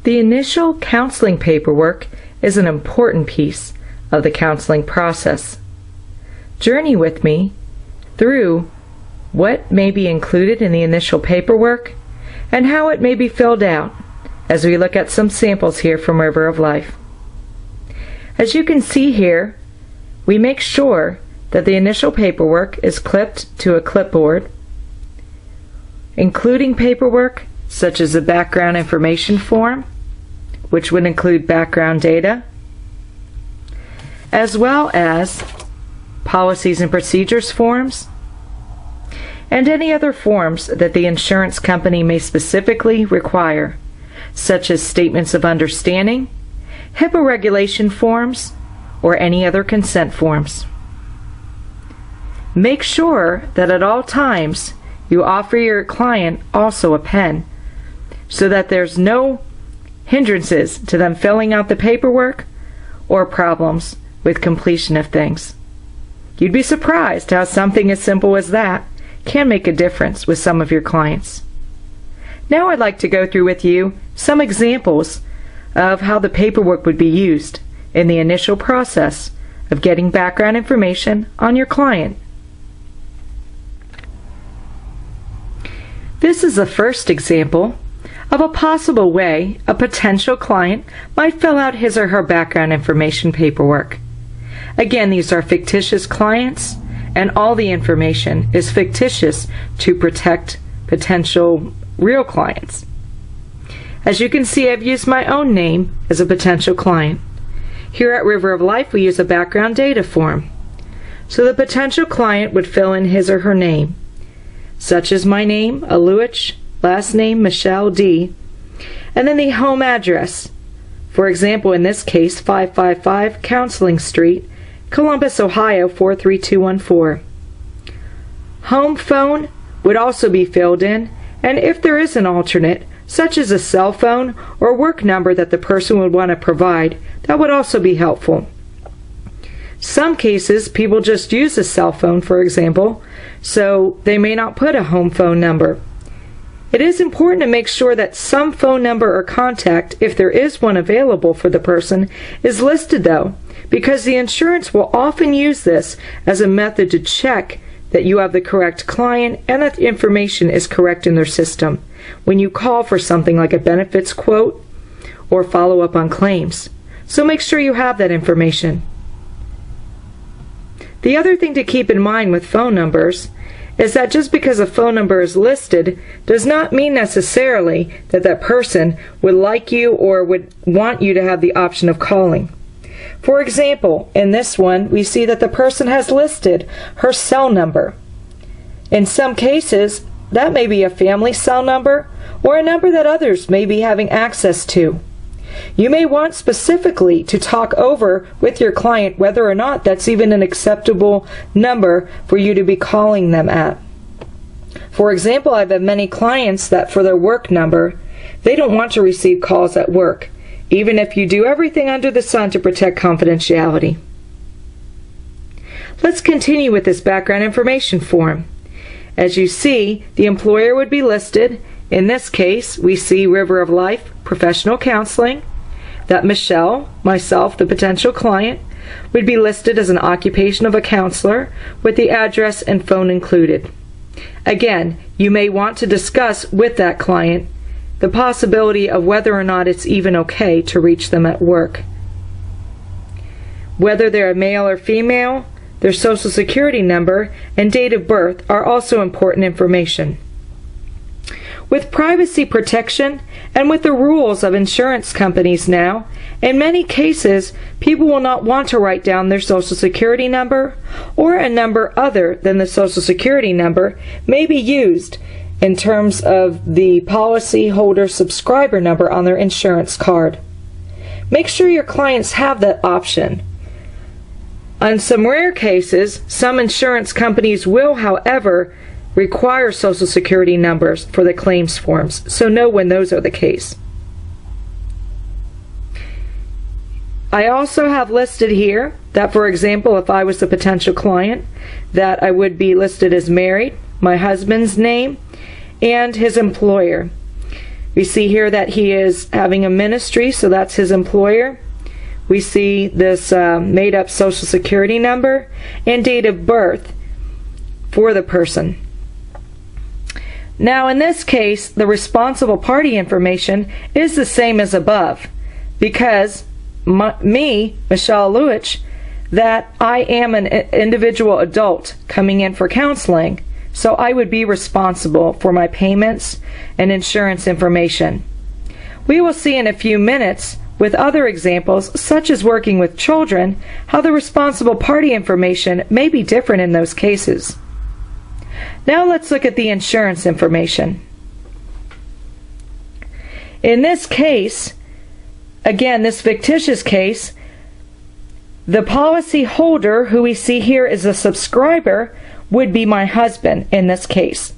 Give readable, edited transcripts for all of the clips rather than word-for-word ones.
The initial counseling paperwork is an important piece of the counseling process. Journey with me through what may be included in the initial paperwork and how it may be filled out as we look at some samples here from River of Life. As you can see here, we make sure that the initial paperwork is clipped to a clipboard, including paperwork such as the background information form, which would include background data, as well as policies and procedures forms, and any other forms that the insurance company may specifically require, such as statements of understanding, HIPAA regulation forms, or any other consent forms. Make sure that at all times you offer your client also a pen so that there's no hindrances to them filling out the paperwork or problems with completion of things. You'd be surprised how something as simple as that can make a difference with some of your clients. Now I'd like to go through with you some examples of how the paperwork would be used in the initial process of getting background information on your client. This is the first example of a possible way a potential client might fill out his or her background information paperwork. Again, these are fictitious clients, and all the information is fictitious to protect potential real clients. As you can see, I've used my own name as a potential client. Here at River of Life, we use a background data form. So the potential client would fill in his or her name, such as my name, Aluich, last name, Michelle D., and then the home address. For example, in this case, 555 Counseling Street, Columbus, Ohio, 43214. Home phone would also be filled in, and if there is an alternate, such as a cell phone or work number that the person would want to provide, that would also be helpful. Some cases, people just use a cell phone, for example, so they may not put a home phone number. It is important to make sure that some phone number or contact, if there is one available for the person, is listed though, because the insurance will often use this as a method to check that you have the correct client and that the information is correct in their system when you call for something like a benefits quote or follow up on claims. So make sure you have that information. The other thing to keep in mind with phone numbers is that just because a phone number is listed does not mean necessarily that that person would like you or would want you to have the option of calling. For example, in this one, we see that the person has listed her cell number. In some cases, that may be a family cell number or a number that others may be having access to. You may want specifically to talk over with your client whether or not that's even an acceptable number for you to be calling them at. For example, I've had many clients that for their work number, they don't want to receive calls at work, even if you do everything under the sun to protect confidentiality. Let's continue with this background information form. As you see, the employer would be listed. In this case, we see River of Life Professional Counseling, that Michelle, myself, the potential client, would be listed as an occupation of a counselor with the address and phone included. Again, you may want to discuss with that client the possibility of whether or not it's even okay to reach them at work. Whether they're a male or female, their social security number and date of birth are also important information. With privacy protection and with the rules of insurance companies now, in many cases, people will not want to write down their social security number, or a number other than the social security number may be used in terms of the policy holder subscriber number on their insurance card. Make sure your clients have that option. On some rare cases, some insurance companies will, however, require social security numbers for the claims forms, so know when those are the case. I also have listed here that, for example, if I was the potential client, that I would be listed as married, my husband's name, and his employer. We see here that he is having a ministry, so that's his employer. We see this made-up Social Security number and date of birth for the person. Now, in this case, the responsible party information is the same as above, because me, Michelle Lewich, that I am an individual adult coming in for counseling, so I would be responsible for my payments and insurance information. We will see in a few minutes, with other examples, such as working with children, how the responsible party information may be different in those cases. Now let's look at the insurance information. In this case, again, this fictitious case, the policy holder, who we see here is a subscriber, would be my husband in this case.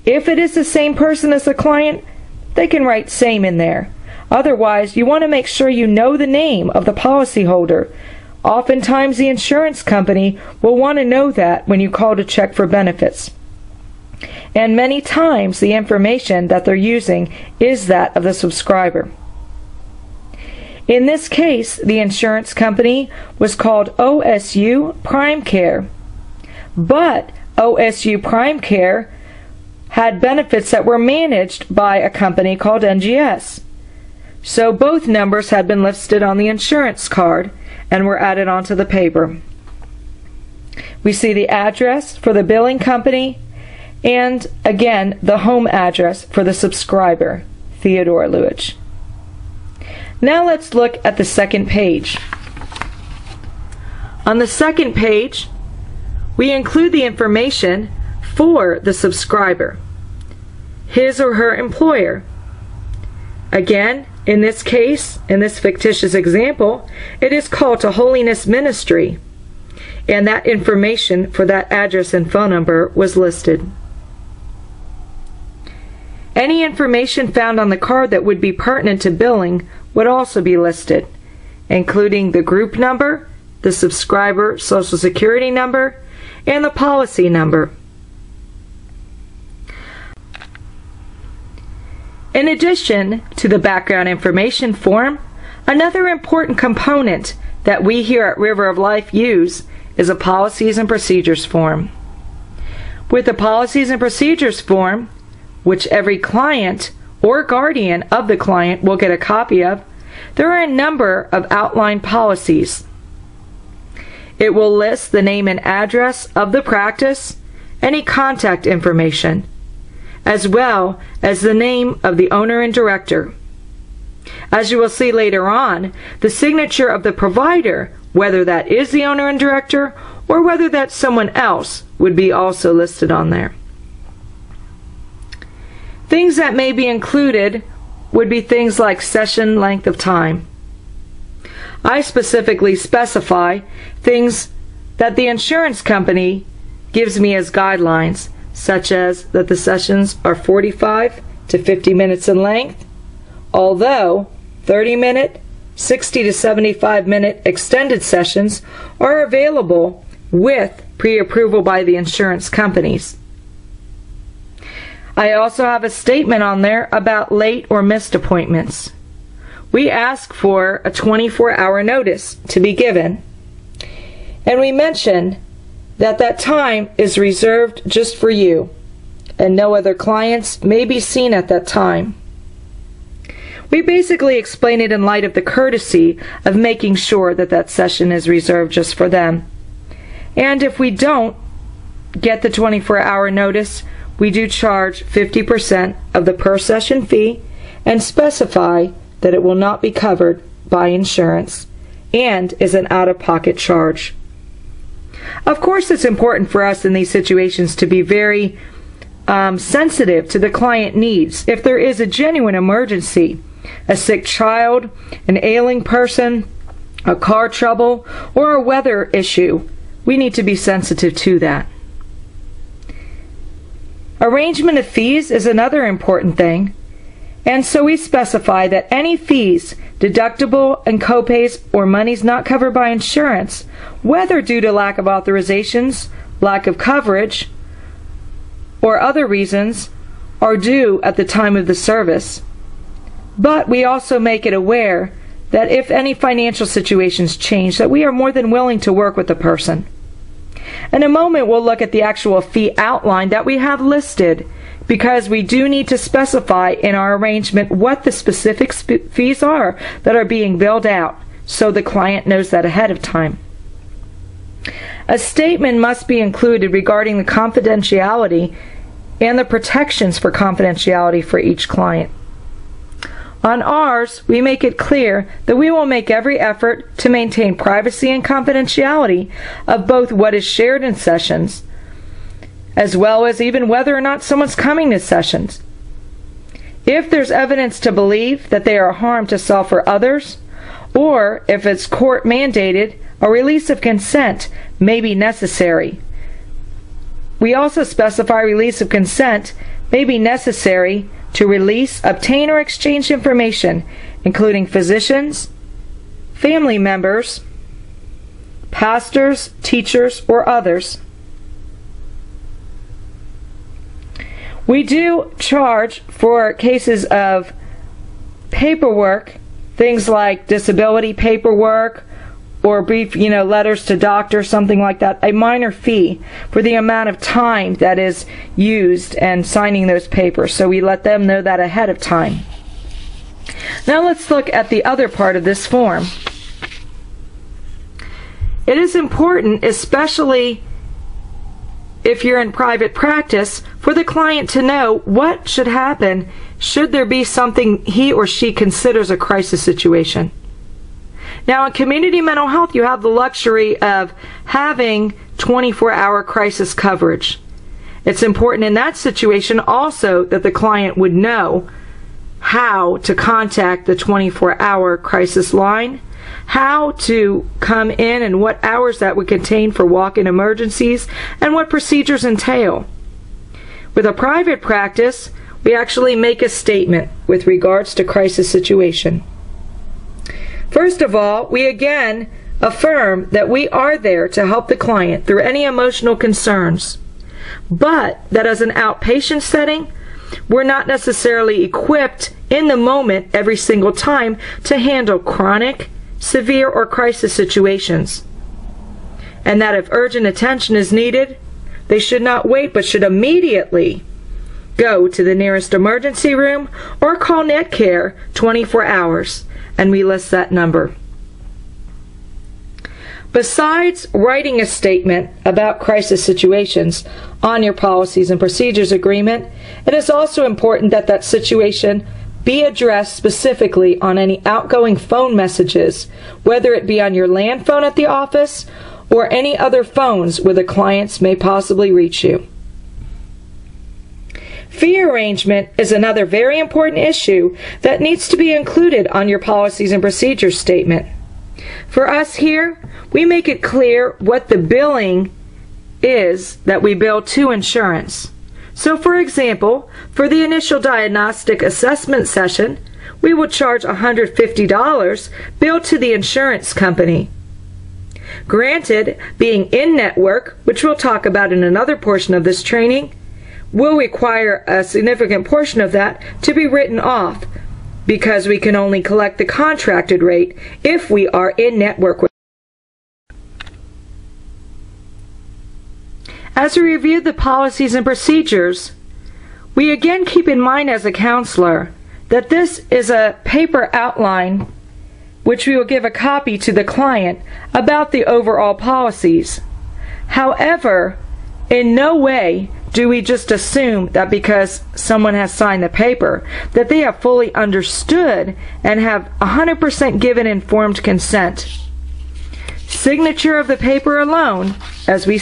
If it is the same person as the client, they can write same in there. Otherwise, you want to make sure you know the name of the policy holder. Oftentimes, the insurance company will want to know that when you call to check for benefits. And many times, the information that they're using is that of the subscriber. In this case, the insurance company was called OSU Prime Care. But OSU Prime Care had benefits that were managed by a company called NGS. So both numbers had been listed on the insurance card and were added onto the paper. We see the address for the billing company and, again, the home address for the subscriber, Theodore Lewich. Now let's look at the second page. On the second page, we include the information for the subscriber, his or her employer. Again, in this case, in this fictitious example, it is called to Holiness Ministry, and that information for that address and phone number was listed. Any information found on the card that would be pertinent to billing would also be listed, including the group number, the subscriber Social Security number, and the policy number. In addition to the background information form, another important component that we here at River of Life use is a policies and procedures form. With the policies and procedures form, which every client or guardian of the client will get a copy of, there are a number of outlined policies. It will list the name and address of the practice, any contact information, as well as the name of the owner and director. As you will see later on, the signature of the provider, whether that is the owner and director or whether that's someone else, would be also listed on there. Things that may be included would be things like session length of time. I specifically specify things that the insurance company gives me as guidelines, such as that the sessions are 45 to 50 minutes in length, although 30-minute, 60 to 75-minute extended sessions are available with pre-approval by the insurance companies. I also have a statement on there about late or missed appointments. We ask for a 24-hour notice to be given, and we mention that that time is reserved just for you, and no other clients may be seen at that time. We basically explain it in light of the courtesy of making sure that that session is reserved just for them. And if we don't get the 24-hour notice, we do charge 50% of the per session fee and specify that it will not be covered by insurance and is an out-of-pocket charge. Of course, it's important for us in these situations to be very sensitive to the client needs. If there is a genuine emergency, a sick child, an ailing person, a car trouble, or a weather issue, we need to be sensitive to that. Arrangement of fees is another important thing, and so we specify that any fees, deductible and copays, or monies not covered by insurance, whether due to lack of authorizations, lack of coverage, or other reasons, are due at the time of the service, But we also make it aware that if any financial situations change, that we are more than willing to work with the person. In a moment, we'll look at the actual fee outline that we have listed, because we do need to specify in our arrangement what the specific fees are that are being billed out, so the client knows that ahead of time. A statement must be included regarding the confidentiality and the protections for confidentiality for each client. On ours, we make it clear that we will make every effort to maintain privacy and confidentiality of both what is shared in sessions, as well as even whether or not someone's coming to sessions. If there's evidence to believe that they are a harm to self or others, or if it's court mandated, a release of consent may be necessary. We also specify release of consent may be necessary to release, obtain, or exchange information, including physicians, family members, pastors, teachers, or others. We do charge for cases of paperwork, things like disability paperwork, or brief, letters to doctors, something like that, a minor fee for the amount of time that is used and signing those papers. So we let them know that ahead of time. Now let's look at the other part of this form. It is important, especially if you're in private practice, for the client to know what should happen should there be something he or she considers a crisis situation. Now, in community mental health, you have the luxury of having 24-hour crisis coverage. It's important in that situation also that the client would know how to contact the 24-hour crisis line, how to come in and what hours that would contain for walk-in emergencies, and what procedures entail. With a private practice, we actually make a statement with regards to crisis situation. First of all, we again affirm that we are there to help the client through any emotional concerns, but that as an outpatient setting, we're not necessarily equipped in the moment every single time to handle chronic, severe, or crisis situations, and that if urgent attention is needed, they should not wait but should immediately go to the nearest emergency room or call NetCare 24 hours. And we list that number. Besides writing a statement about crisis situations on your policies and procedures agreement, it is also important that that situation be addressed specifically on any outgoing phone messages, whether it be on your land phone at the office or any other phones where the clients may possibly reach you. Fee arrangement is another very important issue that needs to be included on your policies and procedures statement. For us here, we make it clear what the billing is that we bill to insurance. So for example, for the initial diagnostic assessment session, we will charge $150 billed to the insurance company. Granted, being in-network, which we'll talk about in another portion of this training, will require a significant portion of that to be written off because we can only collect the contracted rate if we are in network with. As we review the policies and procedures, we again keep in mind as a counselor that this is a paper outline which we will give a copy to the client about the overall policies. However, in no way do we just assume that because someone has signed the paper that they have fully understood and have 100% given informed consent. Signature of the paper alone, as we